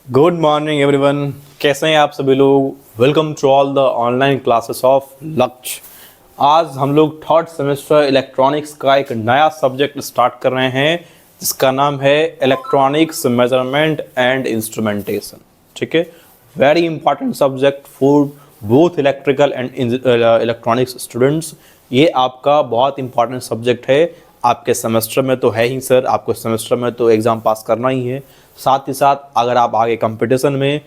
Good morning everyone. कैसे हैं आप सभी लोग। Welcome to all the online classes of Lakshya. आज हम लोग थर्ड सेमेस्टर इलेक्ट्रॉनिक्स का एक नया सब्जेक्ट स्टार्ट कर रहे हैं जिसका नाम है इलेक्ट्रॉनिक्स मेजरमेंट एंड इंस्ट्रूमेंटेशन। ठीक है, very important subject for both electrical and electronics students. ये आपका बहुत इंपॉर्टेंट सब्जेक्ट है। आपके सेमेस्टर में तो है ही सर, आपको सेमेस्टर में तो एग्ज़ाम पास करना ही है। साथ ही साथ अगर आप आगे कंपटीशन में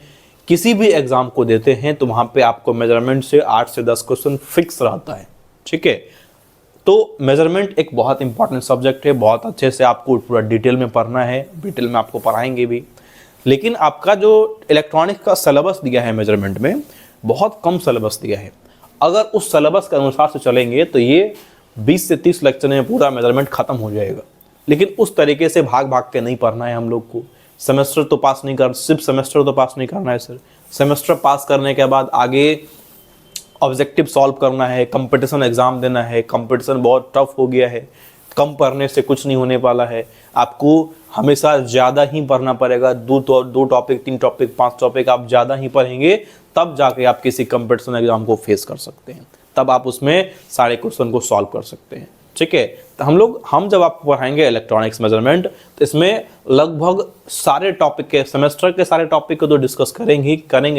किसी भी एग्ज़ाम को देते हैं तो वहाँ पे आपको मेजरमेंट से 8 से 10 क्वेश्चन फिक्स रहता है। ठीक है, तो मेजरमेंट एक बहुत इंपॉर्टेंट सब्जेक्ट है। बहुत अच्छे से आपको पूरा डिटेल में पढ़ना है, डिटेल में आपको पढ़ाएंगे भी। लेकिन आपका जो इलेक्ट्रॉनिक्स का सिलेबस दिया है मेजरमेंट में, बहुत कम सिलेबस दिया है। अगर उस सिलेबस के अनुसार से चलेंगे तो ये 20 से 30 लेक्चर में पूरा मेजरमेंट खत्म हो जाएगा। लेकिन उस तरीके से भाग भाग के नहीं पढ़ना है हम लोग को। सेमेस्टर तो पास नहीं कर, सिर्फ सेमेस्टर तो पास नहीं करना है सर। सेमेस्टर पास करने के बाद आगे ऑब्जेक्टिव सॉल्व करना है, कंपटीशन एग्जाम देना है। कंपटीशन बहुत टफ हो गया है, कम पढ़ने से कुछ नहीं होने वाला है। आपको हमेशा ज़्यादा ही पढ़ना पड़ेगा। दो टॉपिक, 3 टॉपिक, 5 टॉपिक आप ज़्यादा ही पढ़ेंगे, तब जाके आप किसी कंपटीशन एग्जाम को फेस कर सकते हैं। तब आप उसमें सारे क्वेश्चन को सॉल्व कर सकते हैं। ठीक है, तो हम जब आपको पढ़ाएंगे इलेक्ट्रॉनिक्स मेजरमेंट, तो इसमें लगभग सारे टॉपिक के, सेमेस्टर के सारे टॉपिक को तो डिस्कस करेंगे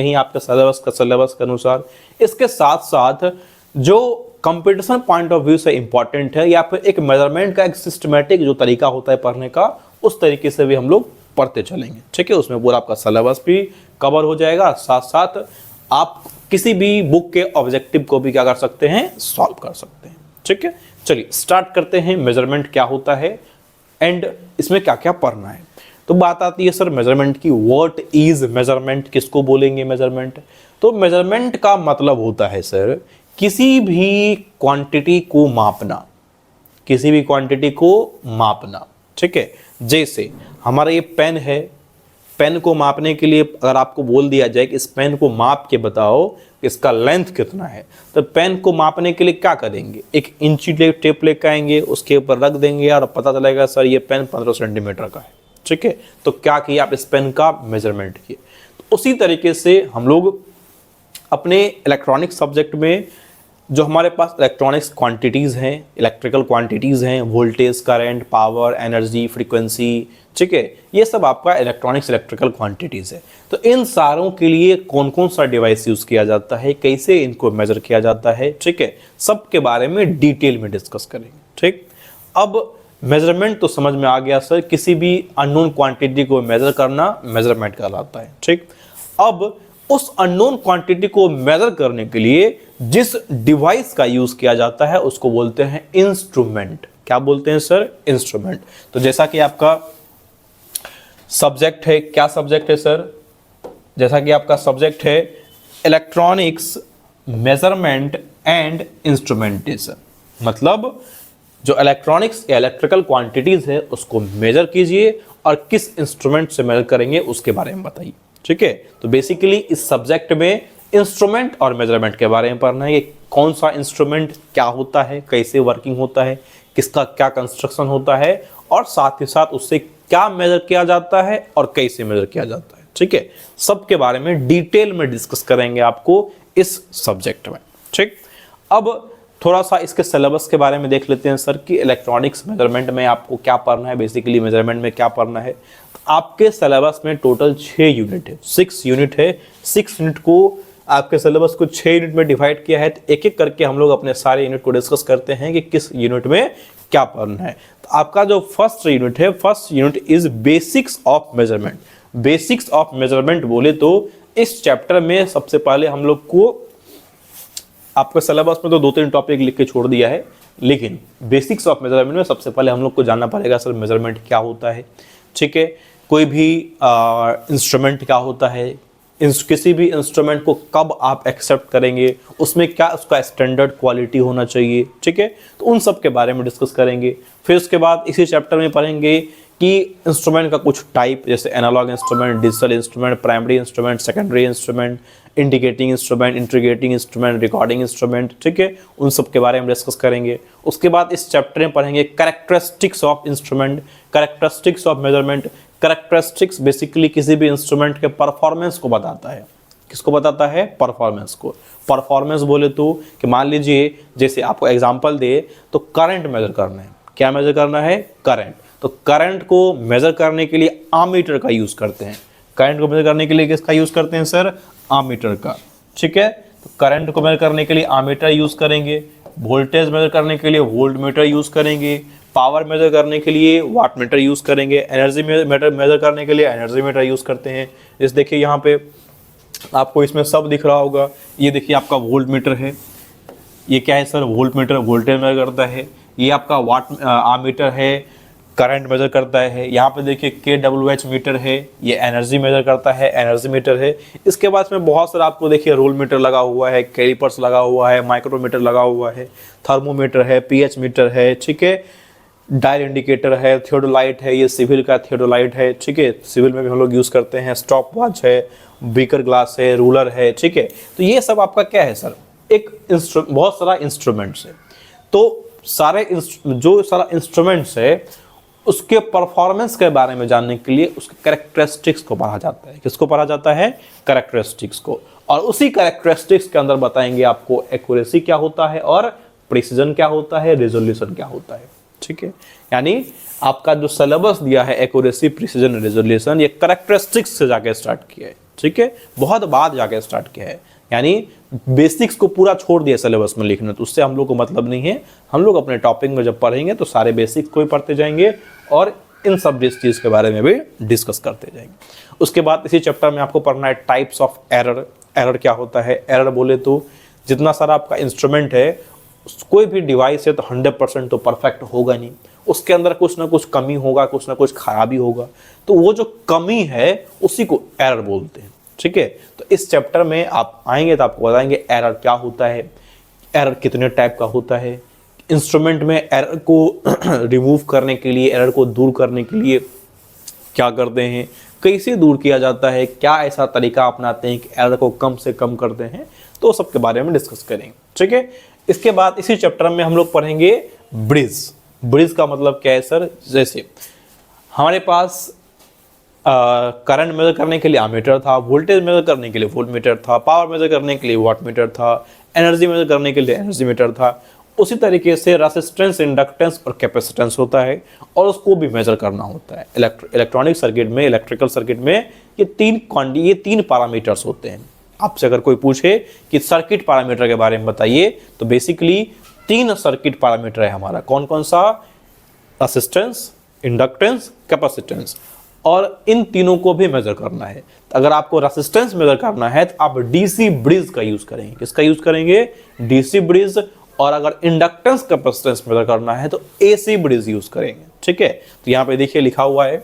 ही आपके सिलेबस के अनुसार। इसके साथ साथ जो कंपटीशन पॉइंट ऑफ व्यू से इंपॉर्टेंट है, या फिर एक मेजरमेंट का एक सिस्टमेटिक जो तरीका होता है पढ़ने का, उस तरीके से भी हम लोग पढ़ते चलेंगे। ठीक है, उसमें पूरा आपका सिलेबस भी कवर हो जाएगा। साथ साथ आप किसी भी बुक के ऑब्जेक्टिव को भी क्या कर सकते हैं, सॉल्व कर सकते हैं। ठीक है, चलिए स्टार्ट करते हैं। मेजरमेंट क्या होता है एंड इसमें क्या क्या पढ़ना है। तो बात आती है सर मेजरमेंट की। व्हाट इज मेजरमेंट, किसको बोलेंगे मेजरमेंट। तो मेजरमेंट का मतलब होता है सर किसी भी क्वांटिटी को मापना, किसी भी क्वांटिटी को मापना। ठीक है, जैसे हमारा ये पेन है, पेन को मापने के लिए अगर आपको बोल दिया जाए कि इस पेन को माप के बताओ इसका लेंथ कितना है, तो पेन को मापने के लिए क्या करेंगे, एक इंची टेप लेकर आएंगे, उसके ऊपर रख देंगे और पता चलेगा सर ये पेन 15 सेंटीमीटर का है। ठीक है, तो क्या किया, आप इस पेन का मेजरमेंट किए। तो उसी तरीके से हम लोग अपने इलेक्ट्रॉनिक्स सब्जेक्ट में जो हमारे पास इलेक्ट्रॉनिक्स क्वांटिटीज़ हैं, इलेक्ट्रिकल क्वांटिटीज़ हैं, voltage, current, power, energy, frequency, ठीक है, ये सब आपका इलेक्ट्रिकल क्वांटिटीज़ है। तो इन सारों के लिए कौन कौन सा डिवाइस यूज़ किया जाता है, कैसे इनको मेजर किया जाता है, ठीक है, सब के बारे में डिटेल में डिस्कस करेंगे। ठीक, अब मेजरमेंट तो समझ में आ गया सर, किसी भी अननोन क्वांटिटी को मेजर करना मेजरमेंट कहलाता है। ठीक, अब उस अननोन क्वांटिटी को मेजर करने के लिए जिस डिवाइस का यूज किया जाता है उसको बोलते हैं इंस्ट्रूमेंट। क्या बोलते हैं सर, इंस्ट्रूमेंट। तो जैसा कि आपका सब्जेक्ट है, क्या सब्जेक्ट है सर, जैसा कि आपका सब्जेक्ट है इलेक्ट्रॉनिक्स मेजरमेंट एंड इंस्ट्रूमेंटेशन, मतलब जो इलेक्ट्रॉनिक्स या इलेक्ट्रिकल क्वांटिटीज है उसको मेजर कीजिए और किस इंस्ट्रूमेंट से मेजर करेंगे उसके बारे में बताइए। ठीक है, तो बेसिकली इस सब्जेक्ट में इंस्ट्रूमेंट और मेजरमेंट के बारे में पढ़ना है कि कौन सा इंस्ट्रूमेंट क्या होता है, कैसे वर्किंग होता है, किसका क्या कंस्ट्रक्शन होता है, और साथ ही साथ उससे क्या मेजर किया जाता है और कैसे मेजर किया जाता है। ठीक है, सबके बारे में डिटेल में डिस्कस करेंगे आपको इस सब्जेक्ट में। ठीक, अब थोड़ा सा इसके सिलेबस के बारे में देख लेते हैं सर कि इलेक्ट्रॉनिक्स मेजरमेंट में आपको क्या पढ़ना है, बेसिकली मेजरमेंट में क्या पढ़ना है। तो आपके सिलेबस में टोटल 6 यूनिट है, 6 यूनिट है। 6 यूनिट को आपके सिलेबस को 6 यूनिट में डिवाइड किया है। तो एक एक करके हम लोग अपने सारे यूनिट को डिस्कस करते हैं कि किस यूनिट में क्या पढ़ना है। तो आपका जो फर्स्ट यूनिट है, first unit is basics of measurement. Basics of measurement बोले तो इस चैप्टर में सबसे पहले हम लोग को, आपके सिलेबस में तो 2-3 टॉपिक लिख के छोड़ दिया है, लेकिन बेसिक्स ऑफ मेजरमेंट में सबसे पहले हम लोग को जानना पड़ेगा सर मेजरमेंट क्या होता है। ठीक है, कोई भी इंस्ट्रूमेंट क्या होता है, किसी भी इंस्ट्रूमेंट को कब आप एक्सेप्ट करेंगे, उसमें क्या उसका स्टैंडर्ड क्वालिटी होना चाहिए। ठीक है, तो उन सब के बारे में डिस्कस करेंगे। फिर उसके बाद इसी चैप्टर में पढ़ेंगे कि इंस्ट्रूमेंट का कुछ टाइप, जैसे analog instrument, digital instrument, primary instrument, secondary instrument, indicating instrument, integrating instrument, recording instrument. ठीक है, उन सब के बारे में डिस्कस करेंगे। उसके बाद इस चैप्टर में पढ़ेंगे characteristics of instrument, characteristics of measurement, characteristics basically किसी भी इंस्ट्रूमेंट के परफॉर्मेंस को बताता है। किसको बताता है? परफॉर्मेंस को। परफॉर्मेंस बोले तो कि मान लीजिए जैसे आपको एग्जांपल दे तो करंट मेजर करना है। क्या मेजर करना है? करंट। तो करंट को मेजर करने के लिए आमीटर का यूज करते हैं। करंट को मेजर करने के लिए किसका यूज करते हैं सर? आमीटर का। ठीक है, तो करंट को मेजर करने के लिए आमीटर यूज करेंगे, वोल्टेज मेजर करने के लिए वोल्टमीटर यूज करेंगे, पावर मेजर करने के लिए वाट मीटर यूज करेंगे, एनर्जी मेजर करने के लिए एनर्जी मीटर यूज करते हैं। इस देखिए यहाँ पे आपको इसमें सब दिख रहा होगा। ये देखिए आपका वोल्ट मीटर है, ये क्या है sir? Volt meter, voltage measure करता है। ये आपका वाट आमीटर है, करंट मेजर करता है। यहाँ पे देखिए kWh मीटर है, ये एनर्जी मेजर करता है, एनर्जी मीटर है। इसके बाद में बहुत सारा आपको देखिए रोल मीटर लगा हुआ है, कैलिपर्स लगा हुआ है, माइक्रोमीटर लगा हुआ है, थर्मोमीटर है, pH मीटर है, ठीक है, डायल इंडिकेटर है, थियोडोलाइट है, ये सिविल का थियोडोलाइट है, ठीक है, सिविल में भी हम लोग यूज़ करते हैं, स्टॉप वॉच है, बीकर ग्लास है, रूलर है, ठीक है। तो ये सब आपका क्या है सर? एक बहुत सारा इंस्ट्रूमेंट्स है। तो सारे जो सारा इंस्ट्रूमेंट्स है उसके परफॉर्मेंस के बारे में जानने के लिए उसके कैरेक्टरिस्टिक्स को पढ़ा जाता है। किसको पढ़ा जाता है? कैरेक्टरिस्टिक्स को। और उसी कैरेक्टरिस्टिक्स के अंदर बताएंगे आपको एक्यूरेसी क्या होता है और प्रिसीजन क्या होता है, रेजोल्यूशन क्या होता है। ठीक है, यानी आपका जो सिलेबस दिया है एक्यूरेसी, प्रिसीजन, रेजोल्यूशन, ये कैरेक्टरिस्टिक्स से जाके स्टार्ट किया है। ठीक है, बहुत बाद जाके स्टार्ट किया है, यानी बेसिक्स को पूरा छोड़ दिया सिलेबस में लिखना, तो उससे हम लोग को मतलब नहीं है। हम लोग अपने टॉपिक में जब पढ़ेंगे तो सारे बेसिक्स को ही पढ़ते जाएंगे और इन सब चीज़ के बारे में भी डिस्कस करते जाएंगे। उसके बाद इसी चैप्टर में आपको पढ़ना है टाइप्स ऑफ एरर। एरर क्या होता है? एरर बोले तो जितना सारा आपका इंस्ट्रूमेंट है, कोई भी डिवाइस है तो 100% तो परफेक्ट होगा नहीं, उसके अंदर कुछ ना कुछ कमी होगा, कुछ ना कुछ खराबी होगा। तो वो जो कमी है उसी को एरर बोलते हैं। ठीक है, तो इस चैप्टर में आप आएंगे तो आपको बताएंगे एरर क्या होता है, एरर कितने टाइप का होता है, इंस्ट्रूमेंट में एरर को रिमूव करने के लिए, एरर को दूर करने के लिए क्या करते हैं, कैसे दूर किया जाता है, क्या ऐसा तरीका अपनाते हैं कि एरर को कम से कम करते हैं, तो सबके बारे में डिस्कस करेंगे। ठीक है, इसके बाद इसी चैप्टर में हम लोग पढ़ेंगे ब्रिज। ब्रिज का मतलब क्या है सर? जैसे हमारे पास करंट मेजर करने के लिए आमीटर था, वोल्टेज मेजर करने के लिए वोल्टमीटर था, पावर मेजर करने के लिए वाटमीटर था, एनर्जी मेजर करने के लिए एनर्जी मीटर था। उसी तरीके से रेसिस्टेंस, इंडक्टेंस और कैपेसिटेंस होता है और उसको भी मेजर करना होता है। इलेक्ट्रॉनिक सर्किट में, इलेक्ट्रिकल सर्किट में ये तीन पैरामीटर्स होते हैं। आपसे अगर कोई पूछे कि सर्किट पैरामीटर के बारे में बताइए तो बेसिकली 3 सर्किट पैरामीटर है हमारा। कौन कौन सा? रेसिस्टेंस, इंडक्टेंस, कैपेसिटेंस, और इन तीनों को भी मेजर करना है। तो अगर आपको रेसिस्टेंस मेजर करना है तो आप डीसी ब्रिज का यूज करेंगे। किसका यूज करेंगे? DC bridge. और अगर इंडक्टेंस, कैपेसिटेंस मेजर करना है तो एसी ब्रिज यूज करेंगे। ठीक है, तो यहाँ पे देखिए लिखा हुआ है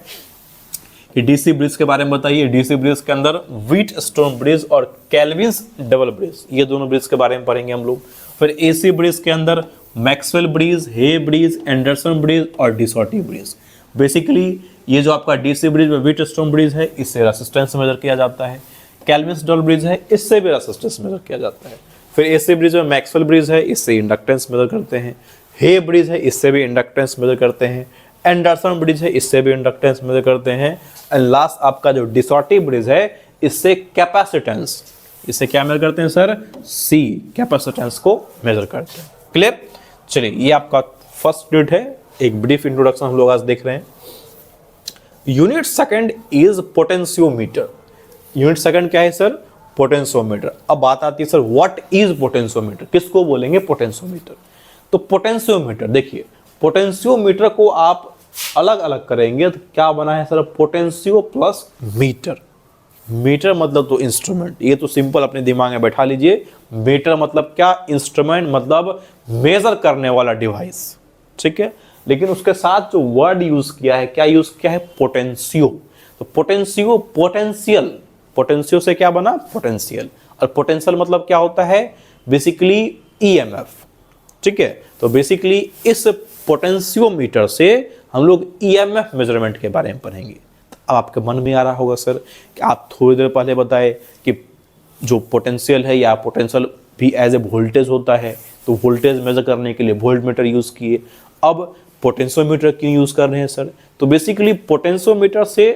कि डीसी ब्रिज के बारे में बताइए। डीसी ब्रिज के अंदर व्हीटस्टोन ब्रिज और केल्विन्स डबल ब्रिज, ये दोनों ब्रिज के बारे में पढ़ेंगे हम लोग। फिर एसी ब्रिज के अंदर मैक्सवेल ब्रिज, हे ब्रिज, एंडरसन ब्रिज और डिसॉटी ब्रिज। बेसिकली ये जो आपका डीसी ब्रिज में व्हीटस्टोन ब्रिज है, इससे रेसिस्टेंस मेजर किया जाता है। केल्विन्स डबल ब्रिज है, इससे भी रेसिस्टेंस मेजर किया जाता है। फिर एसी ब्रिज में मैक्सवेल ब्रिज है, इससे इंडक्टेंस मेजर करते हैं। हे ब्रिज है, इससे भी इंडक्टेंस मेजर करते हैं। एंडरसन ब्रिज है, इससे भी इंडक्टेंस मेजर करते हैं। एंड लास्ट आपका जो डिसॉटी ब्रिज है, इससे कैपेसिटेंस, इससे क्या मेजर करते हैं सर? सी, कैपेसिटेंस को मेजर करते हैं। क्लियर? चलिए, ये आपका फर्स्ट यूनिट है, एक ब्रीफ इंट्रोडक्शन हम लोग आज देख रहे हैं। Unit second is potentiometer. Unit second क्या है सर? पोटेंशियोमीटर। अब बात आती है सर व्हाट इज पोटेंशियोमीटर, किसको बोलेंगे पोटेंशियोमीटर? तो पोटेंशियोमीटर देखिए, पोटेंशियोमीटर को आप अलग अलग करेंगे तो क्या बना है sir? Potentio plus meter. Meter मतलब तो इंस्ट्रूमेंट, ये तो सिंपल अपने दिमाग में बैठा लीजिए। मीटर मतलब क्या? इंस्ट्रूमेंट, मतलब मेजर करने वाला डिवाइस। ठीक है, लेकिन उसके साथ जो वर्ड यूज किया है, क्या यूज किया है? पोटेंशियो। तो पोटेंशियो, पोटेंशियल, पोटेंशियो से क्या बना? पोटेंशियल। और पोटेंशियल मतलब क्या होता है? Basically EMF. ठीक है, तो बेसिकली इस पोटेंशियोमीटर से हम लोग ईएमएफ मेजरमेंट के बारे में पढ़ेंगे। अब आपके मन में आ रहा होगा सर कि आप थोड़ी देर पहले बताए कि जो पोटेंशियल है या पोटेंशियल भी एज ए वोल्टेज होता है, तो वोल्टेज मेजर करने के लिए वोल्टमीटर यूज किए। अब पोटेंशियोमीटर क्यों यूज कर रहे हैं सर? तो बेसिकली पोटेंशियोमीटर से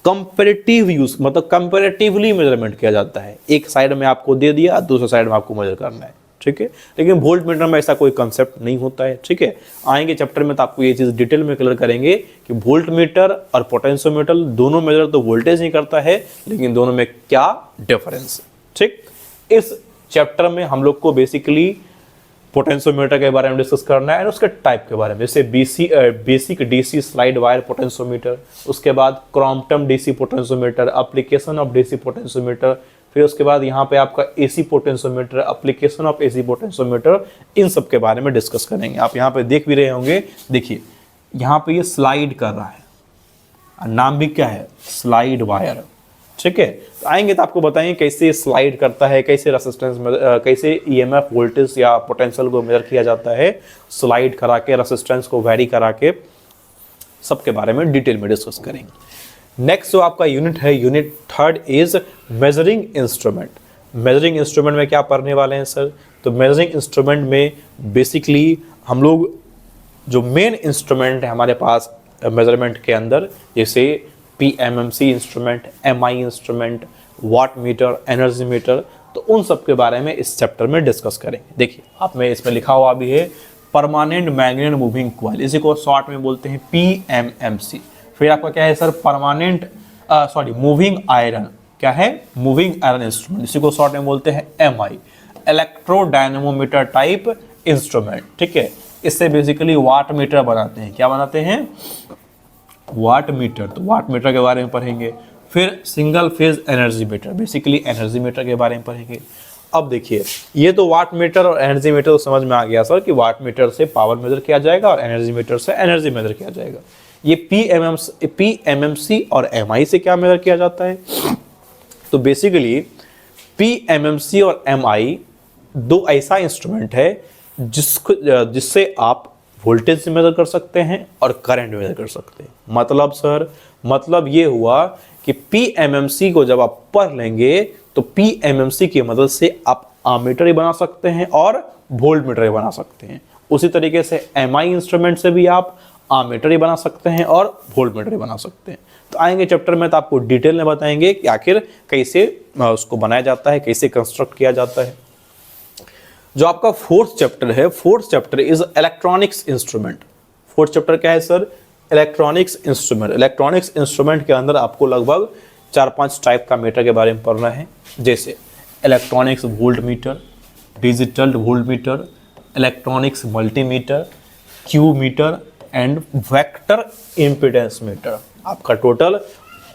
कंपैरेटिव यूज, मतलब कंपैरेटिवली मेजरमेंट किया जाता है। एक साइड में आपको दे दिया, दूसरे साइड में आपको मेजर करना है, ठीक है। लेकिन वोल्ट मीटर में ऐसा कोई कंसेप्ट नहीं होता है, ठीक है। आएंगे चैप्टर में तो आपको ये चीज़ डिटेल में क्लियर करेंगे कि वोल्ट मीटर और पोटेंशियोमीटर दोनों मेजर तो वोल्टेज नहीं करता है, लेकिन दोनों में क्या डिफरेंस है, ठीक। इस चैप्टर में हम लोग को बेसिकली पोटेंशियोमीटर के बारे में डिस्कस करना है और उसके टाइप के बारे में, जैसे basic DC slide wire potentiometer, उसके बाद Crompton DC potentiometer, application of DC potentiometer, फिर उसके बाद यहाँ पे आपका AC potentiometer, application of AC potentiometer, इन सब के बारे में डिस्कस करेंगे। आप यहाँ पे देख भी रहे होंगे, देखिए यहाँ पे ये स्लाइड कर रहा है, नाम भी क्या है, स्लाइड वायर, ठीक है। तो आएंगे तो आपको बताएंगे कैसे स्लाइड करता है, कैसे रेसिस्टेंस, कैसे ईएमएफ वोल्टेज या पोटेंशियल को मेजर किया जाता है, स्लाइड करा के रेसिस्टेंस को वैरी करा के, सबके बारे में डिटेल में डिस्कस करेंगे। नेक्स्ट जो आपका यूनिट है, unit third is measuring instrument. Measuring instrument में क्या पढ़ने वाले हैं सर? तो मेजरिंग इंस्ट्रूमेंट में बेसिकली हम लोग जो मेन इंस्ट्रूमेंट है हमारे पास मेजरमेंट के अंदर, जैसे PMMC instrument, MI instrument, watt meter, energy meter, तो उन सब के बारे में इस चैप्टर में डिस्कस करेंगे। देखिए आप में इसमें लिखा हुआ भी है परमानेंट मैग्नेट मूविंग कॉइल, इसी को शॉर्ट में बोलते हैं PMMC। फिर आपका क्या है सर, परमानेंट मूविंग आयरन, क्या है, मूविंग आयरन इंस्ट्रूमेंट, इसी को शॉर्ट में बोलते हैं MI, इलेक्ट्रोडायनेमोमीटर टाइप इंस्ट्रूमेंट, ठीक है। इससे बेसिकली वाट मीटर बनाते हैं, क्या बनाते हैं, वाट मीटर, तो वाट मीटर के बारे में पढ़ेंगे। फिर single phase energy meter, basically energy meter के बारे में पढ़ेंगे। अब देखिए ये तो वाट मीटर और एनर्जी मीटर तो समझ में आ गया सर कि वाट मीटर से पावर मेजर किया जाएगा और एनर्जी मीटर से एनर्जी मेजर किया जाएगा। ये PMMC और MI से क्या मेजर किया जाता है? तो बेसिकली PMMC और MI दो ऐसा इंस्ट्रूमेंट है जिससे आप वोल्टेज से मेजर कर सकते हैं और करंट मेजर कर सकते हैं। मतलब सर, मतलब ये हुआ कि PMMC को जब आप पढ़ लेंगे तो PMMC की मदद से आप आमीटर ही बना सकते हैं और वोल्ट मीटर ही बना सकते हैं। उसी तरीके से MI इंस्ट्रूमेंट से भी आप आमीटर ही बना सकते हैं और वोल्ट मीटर ही बना सकते हैं। तो आएंगे चैप्टर में तो आपको डिटेल में बताएंगे कि आखिर कैसे उसको बनाया जाता है, कैसे कंस्ट्रक्ट किया जाता है। जो आपका फोर्थ चैप्टर है, fourth chapter is electronics instrument. Fourth chapter क्या है sir, electronics instrument. Electronics instrument के अंदर आपको लगभग 4-5 टाइप का मीटर के बारे में पढ़ना है, जैसे electronics volt meter, digital volt meter, electronics multimeter, Q meter and vector impedance meter. आपका टोटल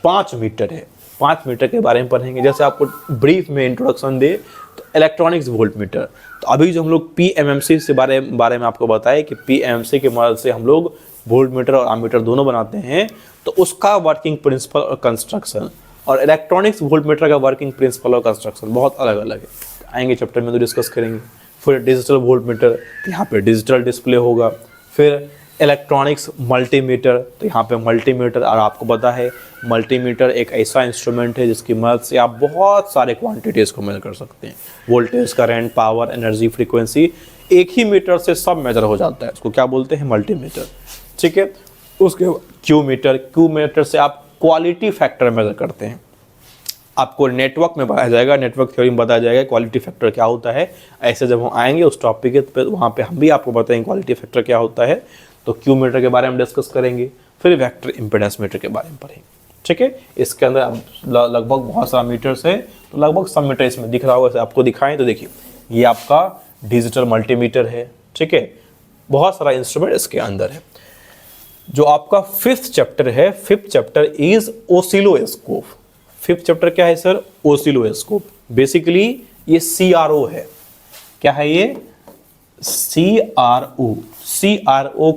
5 मीटर है। 5 मीटर के बारे में पढ़ेंगे। जैसे आपको ब्रीफ में इंट्रोडक्शन दे तो इलेक्ट्रॉनिक्स वोल्ट मीटर, तो अभी जो हम लोग PMMC से बारे में आपको बताए कि PMMC की मदद से हम लोग वोल्ट मीटर और आमीटर दोनों बनाते हैं, तो उसका वर्किंग प्रिंसिपल और कंस्ट्रक्शन और इलेक्ट्रॉनिक्स वोल्ट मीटर का वर्किंग प्रिंसिपल और कंस्ट्रक्शन बहुत अलग अलग है। आएंगे चैप्टर में तो डिस्कस करेंगे। फिर डिजिटल वोल्ट मीटर, तो यहाँ पे डिजिटल डिस्प्ले होगा। फिर इलेक्ट्रॉनिक्स मल्टीमीटर, तो यहाँ पे मल्टीमीटर, और आपको पता है मल्टीमीटर एक ऐसा इंस्ट्रूमेंट है जिसकी मदद से आप बहुत सारे क्वांटिटीज़ को मेजर कर सकते हैं। Voltage, current, power, energy, frequency, एक ही मीटर से सब मेजर हो जाता है। उसको क्या बोलते हैं, मल्टीमीटर, ठीक है। उसके क्यू मीटर से आप क्वालिटी फैक्टर मेजर करते हैं। आपको नेटवर्क में बताया जाएगा, नेटवर्क थ्योरी में बताया जाएगा क्वालिटी फैक्टर क्या होता है। ऐसे जब हम आएंगे उस टॉपिक पे, वहाँ पे हम भी आपको बताएंगे क्वालिटी फैक्टर क्या होता है। तो क्यू मीटर के बारे में डिस्कस करेंगे। फिर वेक्टर इम्पीडेंस मीटर के बारे में पढ़ेंगे, ठीक है। इसके अंदर लगभग बहुत सारा मीटर्स है, तो लगभग सब मीटर इसमें दिख रहा होगा। जैसे आपको दिखाएं तो देखिए ये आपका डिजिटल मल्टीमीटर है, ठीक है। बहुत सारा इंस्ट्रूमेंट इसके अंदर है। जो आपका फिफ्थ चैप्टर है, fifth chapter is oscilloscope. Fifth chapter क्या है सर, ओसिलोस्कोप। बेसिकली ये CRO है। क्या है ये, CRO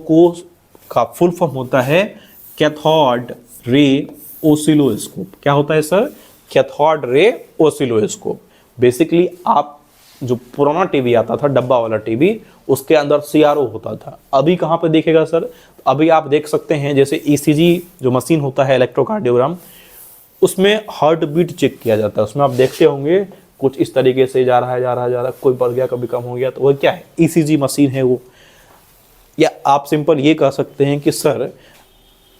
को का फुल फॉर्म होता है कैथोड रे ओसिलोस्कोप। क्या होता है sir, cathode ray oscilloscope. Basically आप जो पुराना टीवी आता था, डब्बा वाला टीवी, उसके अंदर CRO होता था। अभी कहाँ पे देखेगा सर, अभी आप देख सकते हैं जैसे ECG जो मशीन होता है, इलेक्ट्रोकार्डियोग्राम, उसमें हार्ट बीट चेक किया जाता है। उसमें आप देखते होंगे कुछ इस तरीके से जा रहा है, कोई बढ़ गया, कभी कम हो गया, तो वो क्या है, ECG मशीन है वो। या आप सिंपल ये कह सकते हैं कि सर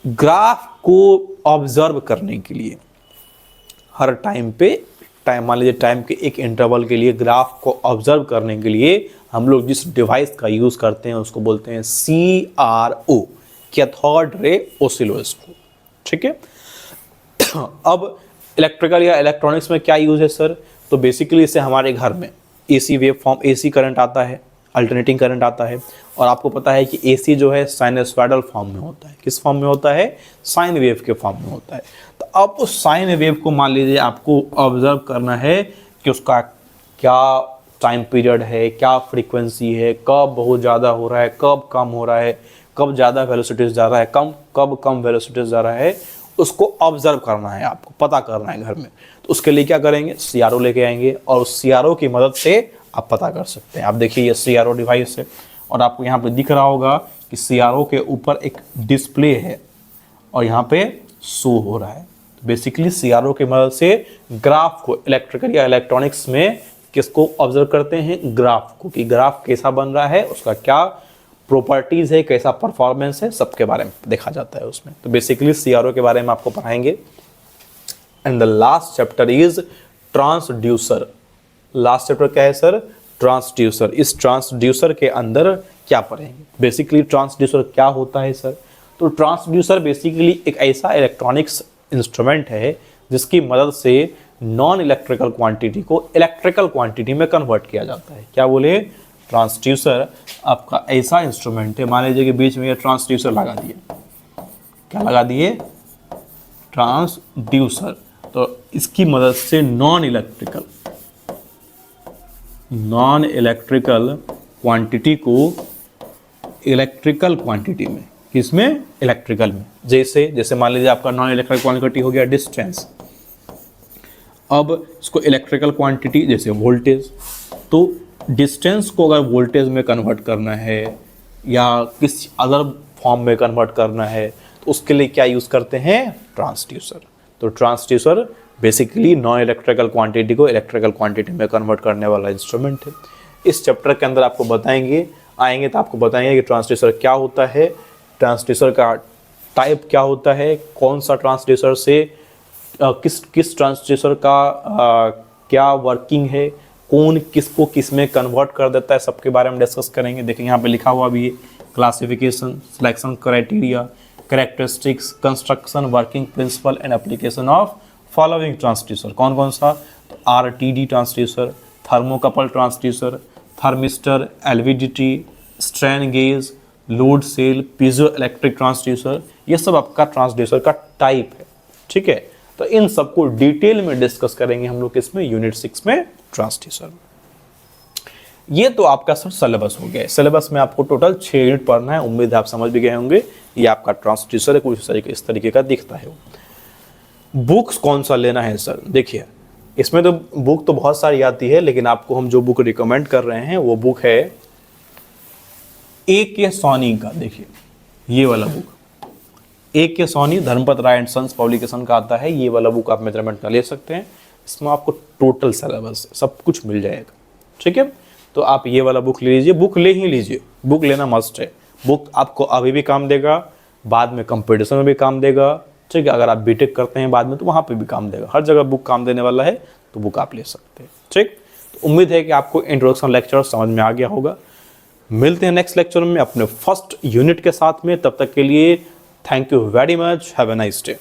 ग्राफ को ऑब्जर्व करने के लिए हर टाइम पे मान लीजिए टाइम के एक इंटरवल के लिए ग्राफ को ऑब्जर्व करने के लिए हम लोग जिस डिवाइस का यूज़ करते हैं उसको बोलते हैं CRO, कैथोड रे ऑसिलोस्कोप। ठीक है। अब इलेक्ट्रिकल या इलेक्ट्रॉनिक्स में क्या यूज़ है सर? तो बेसिकली इससे हमारे घर में AC wave form, AC current आता है, अल्टरनेटिंग करंट आता है, और आपको पता है कि AC जो है साइनसॉइडल फॉर्म में होता है। किस फॉर्म में होता है? साइन वेव के फॉर्म में होता है। तो अब उस साइन वेव को मान लीजिए आपको ऑब्जर्व करना है कि उसका क्या टाइम पीरियड है, क्या फ्रीक्वेंसी है, कब बहुत ज़्यादा हो रहा है, कब कम हो रहा है, कब ज़्यादा वेलोसिटी जा रहा है, कब कम वेलोसिटी जा रहा है, उसको ऑब्जर्व करना है, आपको पता करना है घर में। तो उसके लिए क्या करेंगे? CRO लेके आएंगे और उस CRO की मदद से आप पता कर सकते हैं। आप देखिए ये CRO डिवाइस है और आपको यहाँ पे दिख रहा होगा कि CRO के ऊपर एक डिस्प्ले है और यहाँ पे शो हो रहा है। तो बेसिकली CRO की मदद से ग्राफ को, इलेक्ट्रिकल या इलेक्ट्रॉनिक्स में किसको ऑब्जर्व करते हैं? ग्राफ को, कि ग्राफ कैसा बन रहा है, उसका क्या प्रॉपर्टीज है, कैसा परफॉर्मेंस है, सबके बारे में देखा जाता है उसमें। तो बेसिकली CRO के बारे में आपको पढ़ाएंगे। And the last chapter is transducer. Last chapter क्या है सर? ट्रांसड्यूसर। इस ट्रांसड्यूसर के अंदर क्या पढ़ेंगे? बेसिकली ट्रांसड्यूसर क्या होता है सर? तो ट्रांसड्यूसर बेसिकली एक ऐसा इलेक्ट्रॉनिक्स इंस्ट्रूमेंट है जिसकी मदद से नॉन इलेक्ट्रिकल क्वांटिटी को इलेक्ट्रिकल क्वांटिटी में कन्वर्ट किया जाता है। क्या बोले? ट्रांसड्यूसर आपका ऐसा इंस्ट्रूमेंट है, मान लीजिए कि बीच में ये ट्रांसड्यूसर लगा दिए। क्या लगा दिए? ट्रांसड्यूसर। तो इसकी मदद से नॉन इलेक्ट्रिकल क्वांटिटी को इलेक्ट्रिकल क्वांटिटी में, किसमें? इलेक्ट्रिकल में। जैसे मान लीजिए आपका नॉन इलेक्ट्रिकल क्वांटिटी हो गया डिस्टेंस। अब इसको इलेक्ट्रिकल क्वांटिटी जैसे वोल्टेज, तो डिस्टेंस को अगर वोल्टेज में कन्वर्ट करना है या किसी अदर फॉर्म में कन्वर्ट करना है तो उसके लिए क्या यूज़ करते हैं? ट्रांसड्यूसर। तो transducer basically non electrical quantity को इलेक्ट्रिकल क्वांटिटी में कन्वर्ट करने वाला इंस्ट्रूमेंट है। इस चैप्टर के अंदर आपको बताएंगे, आएंगे तो आपको बताएंगे कि ट्रांसड्यूसर क्या होता है, ट्रांसड्यूसर का टाइप क्या होता है, कौन सा ट्रांसड्यूसर से किस ट्रांसड्यूसर का क्या वर्किंग है, कौन किसको किस में कन्वर्ट कर देता है, सबके बारे में डिस्कस करेंगे। देखिए यहाँ पे लिखा हुआ भी है classification, selection criteria, characteristics, construction, working principle and application of following transducer. कौन कौन सा? तो RTD transducer, thermocouple transducer, thermistor, LVDT, strain gauge, load cell, piezo electric transducer, ये सब आपका ट्रांसड्यूसर का टाइप है। ठीक है। तो इन सबको डिटेल में डिस्कस करेंगे हम लोग इसमें यूनिट 6 में ट्रांसड्यूसर। ये तो आपका सर सिलेबस हो गया है। सिलेबस में आपको टोटल 6 यूनिट पढ़ना है। उम्मीद है आप समझ भी गए होंगे। ये आपका ट्रांसड्यूसर है, कुछ इस तरीके का दिखता है। बुक्स कौन सा लेना है सर? देखिए इसमें तो बुक तो बहुत सारी आती है, लेकिन आपको हम जो बुक रिकमेंड कर रहे हैं वो बुक है A.K. सोनी का। देखिए ये वाला book A.K. Soni, Dharmpat Rai and sons publication का आता है। ये वाला बुक आप मेजरमेंट का ले सकते हैं। इसमें आपको टोटल सिलेबस सब कुछ मिल जाएगा। ठीक है। तो आप ये वाला बुक ले लीजिए, बुक ले ही लीजिए, बुक लेना मस्ट है। बुक आपको अभी भी काम देगा, बाद में कंपटीशन में भी काम देगा। ठीक है। अगर आप बीटेक करते हैं बाद में तो वहाँ पे भी काम देगा। हर जगह बुक काम देने वाला है, तो बुक आप ले सकते हैं। ठीक। तो उम्मीद है कि आपको इंट्रोडक्शन लेक्चर समझ में आ गया होगा। मिलते हैं नेक्स्ट लेक्चर में अपने फर्स्ट यूनिट के साथ में। तब तक के लिए thank you very much. Have a nice day.